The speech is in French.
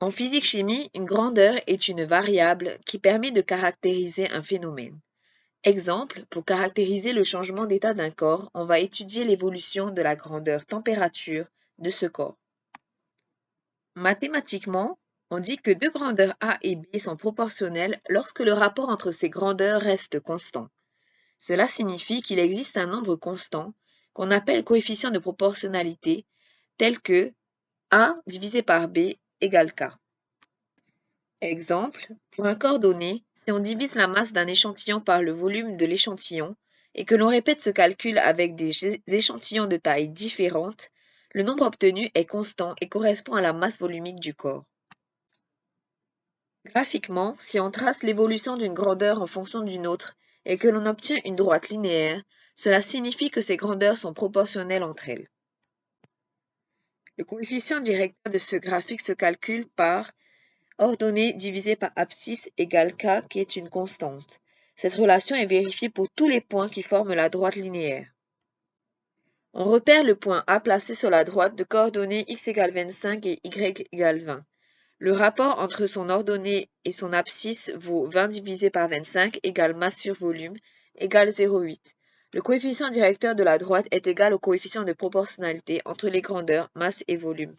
En physique-chimie, une grandeur est une variable qui permet de caractériser un phénomène. Exemple, pour caractériser le changement d'état d'un corps, on va étudier l'évolution de la grandeur température de ce corps. Mathématiquement, on dit que deux grandeurs A et B sont proportionnelles lorsque le rapport entre ces grandeurs reste constant. Cela signifie qu'il existe un nombre constant qu'on appelle coefficient de proportionnalité, tel que A divisé par B égale K. Exemple, pour un corps donné, si on divise la masse d'un échantillon par le volume de l'échantillon et que l'on répète ce calcul avec des échantillons de taille différentes, le nombre obtenu est constant et correspond à la masse volumique du corps. Graphiquement, si on trace l'évolution d'une grandeur en fonction d'une autre et que l'on obtient une droite linéaire, cela signifie que ces grandeurs sont proportionnelles entre elles. Le coefficient directeur de ce graphique se calcule par ordonnée divisée par abscisse égale k qui est une constante. Cette relation est vérifiée pour tous les points qui forment la droite linéaire. On repère le point A placé sur la droite de coordonnées x égale 25 et y égale 20. Le rapport entre son ordonnée et son abscisse vaut 20 divisé par 25 égale masse sur volume égale 0,8. Le coefficient directeur de la droite est égal au coefficient de proportionnalité entre les grandeurs, masse et volume.